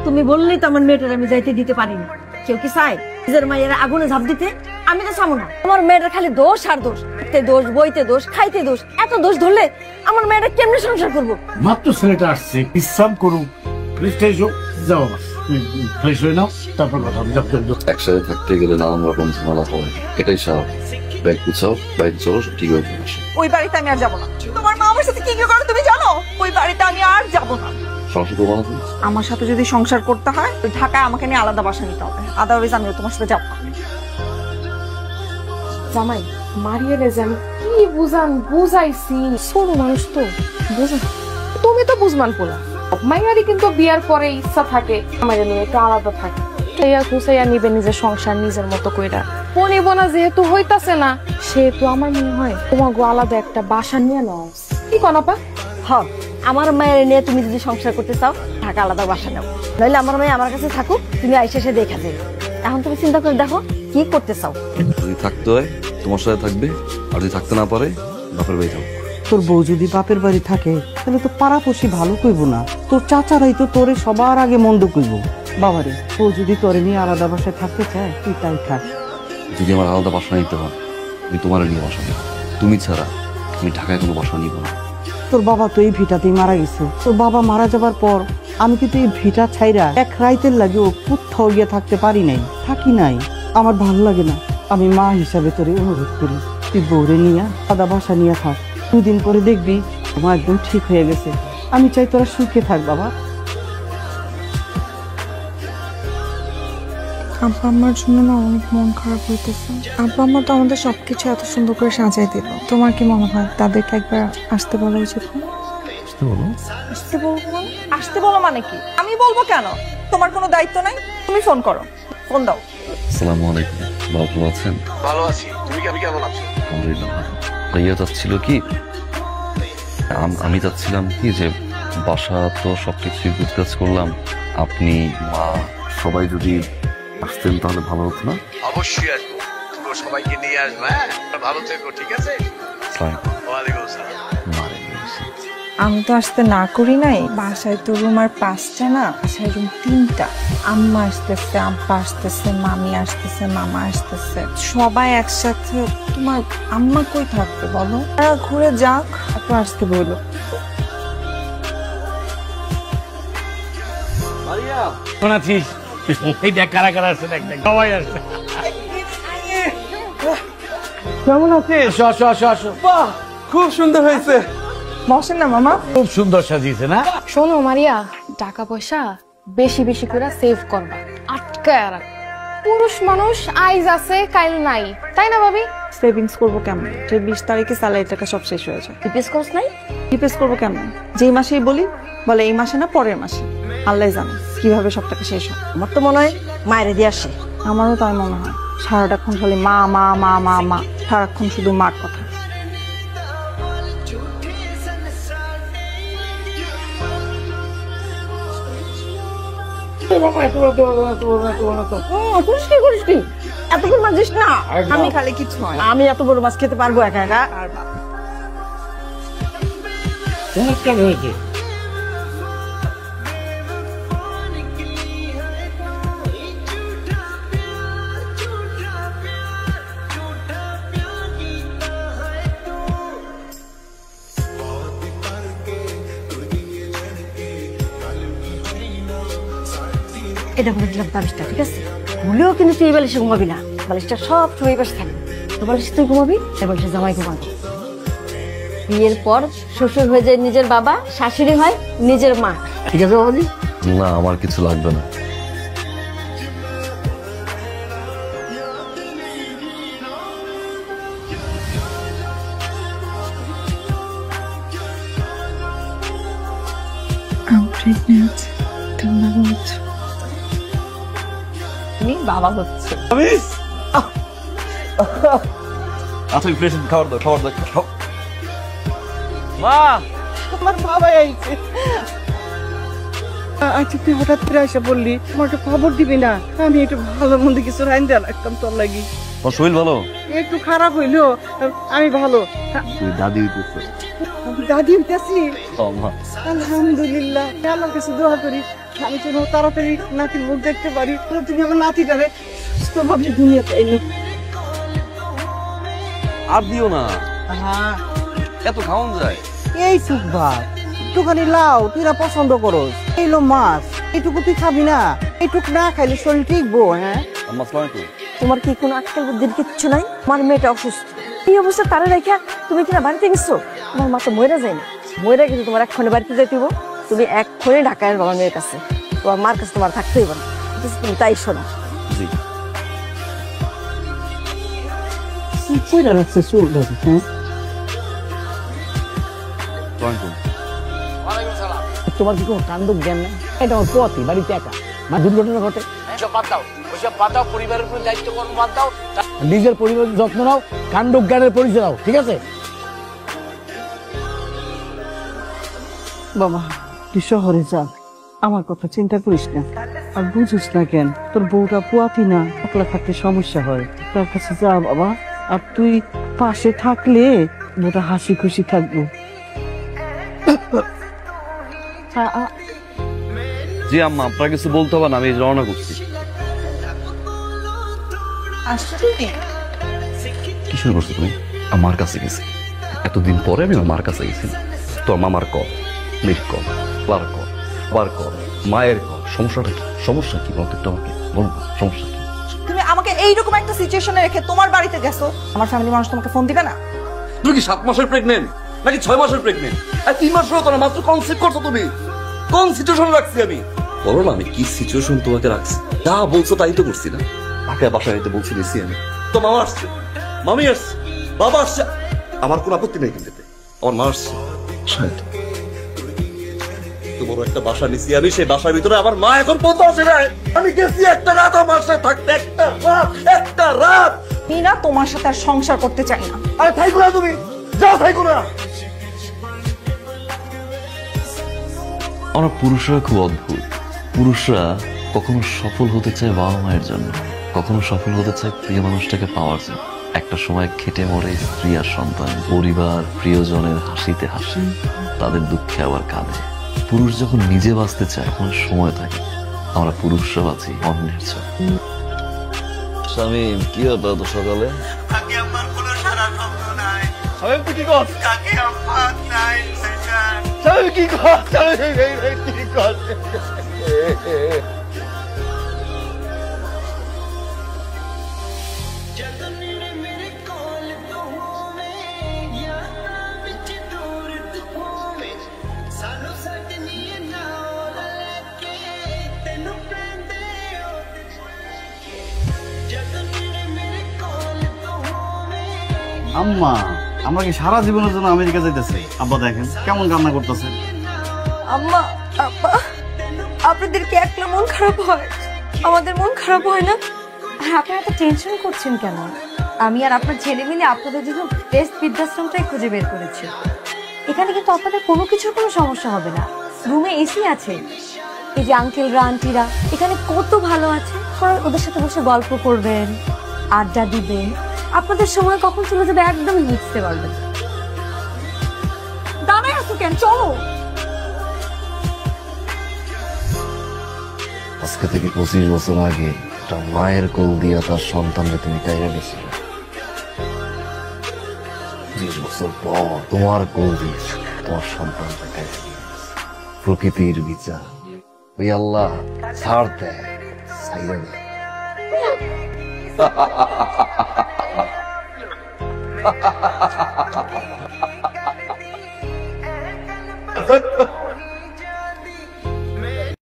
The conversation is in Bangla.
তুমি বললেই তো আমার মেয়েটার আমি যাইতে দিতে পারি না। কেউ কি চায় নিজের মায়ের আগুনে ঝাঁপ দিতে? আমি তো চাবো না। আমার মেয়েটার খালি দোষ আর দোষ, দোষ বইতে দোষ, খাইতে দোষ। এত দোষ ধরলে আমার মেয়েটা কেমনে সংসার করবো? মাত্র ছেলেটা আসছে, বিশ্রাম করুক, যাও ফ্রেশ হয়ে নাও, তারপর কথা হবে। একসাথে থাকতে গেলে নানান রকম ঝামেলা হয়, এটাই স্বাভাবিক। ব্যাগ গুছাও, বাইরে চলো, ঠিক হয়ে যাবে। ওই বাড়িতে আমি আর যাবো না। তোমার মা আমার সাথে কি কি করে তুমি জানো? ওই বাড়িতে আমি আর যাবো না। সংসার করবো না তুমি? আমার সাথে যদি সংসার করতে হয় ঢাকায় আমাকে নিয়ে আলাদা বাসা নিতে হবে, আদারওয়াইজ আমি তোমার সাথে যাবো না। জামাই মারিয়ারে যে আমি কি বুঝাইছি, ছোট মানুষ তো বুঝা, তুমি তো বুঝমান পোলা। মাইয়ারি কিন্তু বিয়ার পরে ইচ্ছা থাকে আমার নিয়ে একটু আলাদা থাকে, খুঁচাইয়া নিবে নিজের সংসার নিজের মতো কইরা। পরিবনা যেহেতু হইতাছে না, সেহেতু আমার মনে হয় তোমাকে আলাদা একটা বাসা নিয়ে নাও। কি কনাপা? হ্যাঁ, আমার মায়ের নিয়ে তুমি যদি সংসার করতে চাও ঢাকা আলাদা বাসা নাও, নইলে আমার মেয়ে আমার কাছে থাকুক, তুমি আইসে এসে দেখা যাবে। এখন তুমি চিন্তা করে দেখো কি করতে চাও। যদি থাকতে হয় তোমার সাথে থাকবে, আর যদি থাকতে না পারে বাপের বাড়ি যাও। তোর বউ যদি বাপের বাড়ি থাকে তাহলে তো পাড়াপড়শি ভালো কইব না, তোর চাচারাই তো তোরে সবার আগে মন্দ কইব। বাবারে, ও যদি তোরে নিয়ে আলাদা বাসায় থাকতে চায় তুই তাই থাক। যদি আমার আলাদা বাসা নিতে হয় আমি তোমার নিয়ে বাসা নেব, তুমি ছাড়া আমি ঢাকায় কোনো বাসা নিব না। তোর বাবা তো এই ভিটাতেই মারা গেছে। তোর বাবা মারা যাবার পর আমি কিন্তু এই ভিটা ছাইরা এক রাইতের লাগে ও কোথাও গিয়ে থাকতে পারি নাই, থাকি নাই। আমার ভালো লাগে না। আমি মা হিসাবে তোরে অনুরোধ করি, তুই বউরে নিয়ে আলাদা বাসা নিয়ে থাক। 2 দিন পরে দেখবি তোমার একদম ঠিক হয়ে গেছে। আমি চাই তোরা সুখে থাক বাবা। আব্বা আমার জন্য না অনেক মন খারাপ হইতেছে। আব্বা আম্মা তো আমাদের সবকিছু এত সুন্দর করে সাজাই দিল, তোমার কি মনে হয় তাদেরকে একবার আসতে বলা উচিত? আসতে বলো মানে কি? আমি বলবো কেন? তোমার কোনো দায়িত্ব নাই, তুমি ফোন করো, ফোন দাও। আসসালামু আলাইকুম, ভালো আছেন? ভালো আছি, তুমি কেমন আছো? আলহামদুলিল্লাহ। ভাইয়া চাচ্ছিল কি, আমি চাচ্ছিলাম কি যে বাসা তো সবকিছু গুছগাছ করলাম, আপনি মা সবাই যদি আসতেন তাহলে ভালো হতো না? অবশ্যই আসবো, সবাইকে নিয়ে আসবো। হ্যাঁ, ভালো থেকো, ঠিক আছে? ওয়ালাইকুম আসসালাম। আমি তো আসতে না করি নাই। বাসায় তো রুম আর 5টা না, বাসায় রুম 3টা। আম্মা আসতেছে, আব্বা আসতেছে, মামি আসতেছে, মামা আসতেছে, সবাই একসাথে। তোমার আম্মা কই থাকবে বলো? ঘুরে যাক, একটু আসতে বলো। শোনাছিস এই দেখ কারা কারা আসছে, দেখ দেখ সবাই আসছে। কেমন আছিস? আসো আসো আসো। বাহ, খুব সুন্দর হয়েছে। বসেন না মামা। খুব সুন্দর সাজিয়েছে না? শোনো মারিয়া, টাকা পয়সা বেশি বেশি করে সেভ করবা, আটকায় রাখ। পুরুষ মানুষ আইজ আছে কাইল নাই, তাই না ভাবি? সেভিংস করবো কেমন? যে 20 তারিখে স্যালারি টাকা সব শেষ হয়ে যায়। রিপেস করছ নাই? রিপেস করবো কেমন? যেই মাসেই বলি বলে এই মাসে না পরের মাসে। আল্লাহ জানে কিভাবে সব টাকা শেষ হয়। আমার তো মনে হয় মায়ের দিয়ে আসে। আমারও তাই মনে হয়। সারাটাক্ষণ খালি মা মা মা মা মা, সারাক্ষণ শুধু মার কথা। এতক্ষণ মাঝিস না? আমি খালি কিছু হয়, আমি এত বড় মাছ খেতে পারবো একা একা? হয়েছে। এটা বলে দিলাম বালিশটা, ঠিক আছে? ভুলেও কিন্তু তুই এই বালিশে ঘুমাবি না। বালিশটা সব সময় পাশে থাকবে। তো বালিশে তুই ঘুমাবি, এ বালিশে জামাই ঘুমাবি। বিয়ের পর শ্বশুর হয়ে যায় নিজের বাবা, শাশুড়ি হয় নিজের মা। ঠিক আছে বাবাজি? না, আমার কিছু লাগবে না। তুমি বাবা হচ্ছে। আচ্ছা, ফ্রেশ খাবার দাও, খাবার দাও। মা, আমার বাবা আইছে। আচ্ছা, তুই হঠাৎ করে এসে বললি, আমার একটা খবর দিবি না? আমি একটু ভালো মন্দ কিছু রাইন্দা রাখতাম তোর লাগি। ওর শরীর ভালো? একটু খারাপ হইলো, আমি ভালো। তুই দাদি হইতেছে? দাদি হইতেছি? আলহামদুলিল্লাহ, আল্লাহর কাছে দোয়া করি আমি যেন তাড়াতাড়ি নাতির মুখ দেখতে পারি, তুমি আমার নাতিটারে সুস্থভাবে দুনিয়াতে এলো। আর দিও না, হ্যাঁ, এত খাওয়ান যায়? এই সুখ ভাত, একটুখানি লাউ, তুই না পছন্দ করস, এইলো মাছ, এইটুকু তুই খাবি না? এইটুকু না খাইলে শরীর ঠিকবো? হ্যাঁ, আম্মা আসসালামু আলাইকুম। তোমার কি কোনো আজকাল বুদ্ধির কিচ্ছু নাই? আমার মেয়েটা অসুস্থ, এই অবস্থা তারা রেখা তুমি কিনা বাড়িতে গেছো? আমার মা তো মরে যায় না, মরে গেছে তোমার এক্ষণে বাড়িতে যাইতে হইব। তুমি এক্ষণে ঢাকায় আসবে আমার মেয়ের কাছে, তোমার মার কাছে তোমার থাকতে হইব না। তুমি তাই শোনো। জি। কইরা রাখছে চুল ধরে, হ্যাঁ? তোমার কি কোনো কাণ্ড জ্ঞান নাই? এটা আমার পথই, বাড়িতে একা, মা দুর্ঘটনা ঘটে। ওইসব বাদ দাও, পরিবারের উপর দায়িত্ব কর্ম বাদ দাও, নিজের পরিবারের যত্ন নাও, কাণ্ড জ্ঞানের পরিচয় দাও, ঠিক আছে? বাবা তুই শহরে যা, আমার কথা চিন্তা করিস না। আর বুঝিস না কেন, তোর বউটা পুয়াতি না, একলা থাকতে সমস্যা হয়। তার কাছে যা বাবা, আর তুই পাশে থাকলে বউটা হাসি খুশি থাকবো। জি আম্মা, আপনার কিছু বলতে হবে না, আমি রওনা করছি। আসছো তুমি? কি শুরু করছো তুমি? আমার কাছে গেছি, এতদিন পরে আমি আমার কাছে গেছি। তোর মামার কল, মেয়ের কল, বাবার কল, বাবার কল, মায়ের কল। সমস্যাটা কি? সমস্যা কি বলতো একটু আমাকে বলবো, সমস্যা কি? তুমি আমাকে এইরকম একটা সিচুয়েশনে রেখে তোমার বাড়িতে গেছো, আমার ফ্যামিলি মানুষ তোমাকে ফোন দিবে না? তুমি কি 7 মাসের প্রেগনেন্ট নাকি 6 মাসের প্রেগনেন্ট? আর 3 মাস হলো না, মাত্র কনসেপ্ট করছো তুমি। কোন সিচুয়েশন রাখছি আমি? বলো না আমি কি সিচুয়েশন তোমাকে রাখছি। যা বলছো তাই তো করছি না। ঢাকায় বাসায় যেতে বলছি দিছি আমি, তো মামা আসছে, মামি আসছে, বাবা আসছে, আমার কোনো আপত্তি নেই কিন্তু। আমার মা আসছে, তো বড় একটা বাসা নিছি আমি, সেই বাসার ভিতরে আমার মা এখন পর্যন্ত আসে নাই। আমি গেছি একটা রাত আমার সাথে থাকতে, একটা রাত। আমি না তোমার সাথে আর সংসার করতে চাই না। আরে থাইকো না, তুমি যাও, থাইকো না। আমরা পুরুষরা খুব অদ্ভুত। পুরুষরা কখনো সফল হতে চায় বাবা মায়ের জন্য, কখনো সফল হতে চায় প্রিয় মানুষটাকে পাওয়ার জন্য। একটা সময় খেটে মরে স্ত্রী আর সন্তান, পরিবার, প্রিয়জনের হাসিতে হাসি, তাদের দুঃখে আবার কাঁদে। পুরুষ যখন নিজে বাঁচতে চায় তখন সময় থাকে। আমরা পুরুষরা বাঁচি অন্যের জন্য। স্বামী কি হতো তো সকালে? আম্মা, আমরা কি সারা জীবনের জন্য আমেরিকা যাইতেছি? আব্বা দেখেন কেমন কান্না করতেছে। আম্মা, আব্বা, আপনাদের কি একলা মন খারাপ হয়? আমাদের মন খারাপ হয় না? আপনারা এত টেনশন করছেন কেন? আমি আর আপনার ছেলে মিলে আপনাদের জন্য বেস্ট বৃদ্ধাশ্রমটাই খুঁজে বের করেছি। এখানে কিন্তু আপনাদের কোনো কিছুর কোনো সমস্যা হবে না। রুমে এসি আছে, এই যে আঙ্কেলরা আন্টিরা এখানে কত ভালো আছে। ওদের সাথে বসে গল্প করবেন, আড্ডা দিবেন, আপনাদের সময় কখন চলে যাবে একদমই বুঝতে পারবেন। দাঁড়ায় আছো কেন? চলো। আজকে থেকে 25 বছর আগে একটা মায়ের কোল দিয়া তার সন্তানকে তুমি কাইরা গেছিলে। 20 বছর পর তোমার কোল দিয়ে তোমার সন্তানকে কাইরা গেছে। প্রকৃতির বিচার ওই আল্লাহ ছাড় দেয়, ছাইরা দেয়।